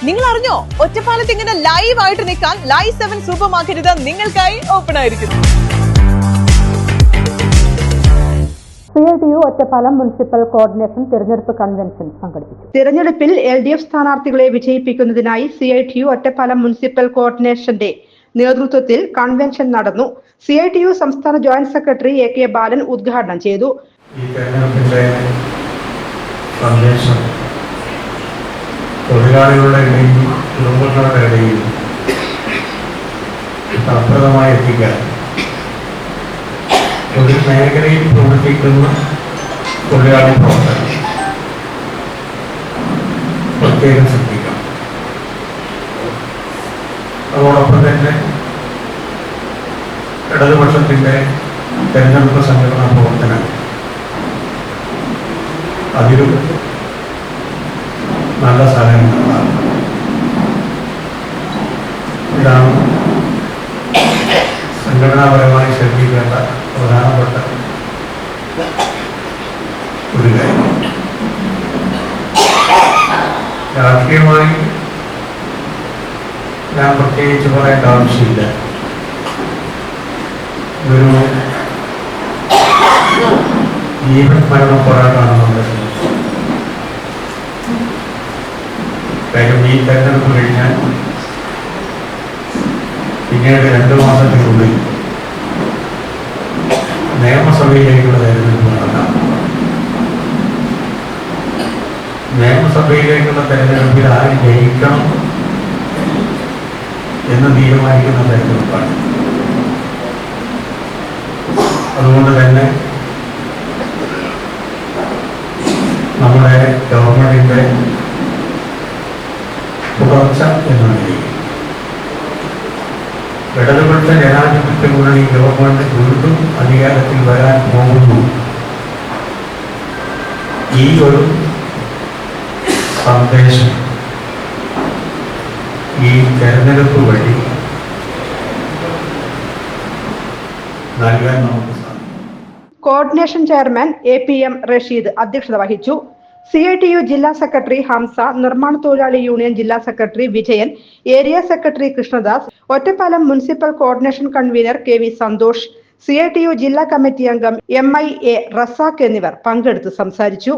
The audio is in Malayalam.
നിങ്ങൾ അറിഞ്ഞോ, ഒറ്റപ്പാലത്ത് ഇങ്ങനെ ലൈവ് ആയിട്ട് നിൽക്കാൻ ലൈവ് 7 സൂപ്പർ മാർക്കറ്റ് നിങ്ങൾക്കായി ഓപ്പൺ ആയിരിക്കുന്നു. CITU ഒറ്റപ്പാലം മുനിസിപ്പൽ കോർഡിനേഷൻ തിരഞ്ഞെടുപ്പ് കൺവെൻഷൻ സംഘടിപ്പിച്ചു. തിരഞ്ഞെടുപ്പിൽ LDF സ്ഥാനാർത്ഥികളെ വിജയിപ്പിക്കുന്നതിനായി CITU ഒറ്റപ്പാലം മുനിസിപ്പൽ കോർഡിനേഷന്റെ നേതൃത്വത്തിൽ കൺവെൻഷൻ നടന്നു. CITU സംസ്ഥാന ജോയിന്റ് സെക്രട്ടറി AK ബാലൻ ഉദ്ഘാടനം ചെയ്തു. ഈ തെരഞ്ഞെടുപ്പിന്റെ സന്ദേശം തൊഴിലാളികളുടെ ഇടയിൽ, കുടുംബങ്ങളുടെ ഇടയിൽ ഫലപ്രദമായി എത്തിക്കാൻ ഒരു മേഖലയിൽ പ്രവർത്തിക്കുന്ന തൊഴിലാളി പ്രവർത്തകർ പ്രത്യേകം ശ്രദ്ധിക്കണം. അതോടൊപ്പം തന്നെ ഇടതുപക്ഷത്തിന്റെ തെരഞ്ഞെടുപ്പ് സംഘടനാ പ്രവർത്തനം അതിലും നല്ല സാധനങ്ങളാണ്. ഇതാണ് സംഘടനാപരമായി ശ്രദ്ധിക്കേണ്ട പ്രധാനപ്പെട്ട ഒരു കാര്യം. രാഷ്ട്രീയമായി ഞാൻ പ്രത്യേകിച്ച് പറയേണ്ട ആവശ്യമില്ല. ഇതൊരു ജീവൻ മരണ പോരാട്ടമാണ് നമ്മുടെ. കാര്യം ഈ തെരഞ്ഞെടുപ്പ് കഴിഞ്ഞാൽ പിന്നീട് 2 മാസത്തിനുള്ളിൽ നിയമസഭയിലേക്കുള്ള തെരഞ്ഞെടുപ്പ് നടക്കാം. നിയമസഭയിലേക്കുള്ള തെരഞ്ഞെടുപ്പിൽ ആര് ജയിക്കണം എന്ന് തീരുമാനിക്കുന്ന തെരഞ്ഞെടുപ്പാണ്. അതുകൊണ്ട് തന്നെ നമ്മുടെ ഗവൺമെന്റിന്റെ തുടർച്ച എന്ന നിലയിൽ ഇടതുപക്ഷ ജനാധിപത്യ മുന്നണി ഗവൺമെന്റ് വീണ്ടും അധികാരത്തിൽ വരാൻ പോകുന്നു. ഈ ഒരു സന്ദേശം ഈ തെരഞ്ഞെടുപ്പ് വഴി നൽകാൻ നമുക്ക് സാധിക്കും. കോർഡിനേഷൻ ചെയർമാൻ APM റഷീദ് അധ്യക്ഷത വഹിച്ചു. CITU ജില്ലാ സെക്രട്ടറി ഹംസ, നിർമ്മാണ തൊഴിലാളി യൂണിയൻ ജില്ലാ secretary Vijayan, area secretary Krishnadas, Ottapalam municipal coordination convener KV Santhosh, CITU ജില്ലാ കമ്മിറ്റി അംഗം MIA റസാഖ് എന്നിവർ പങ്കെടുത്ത് സംസാരിച്ചു.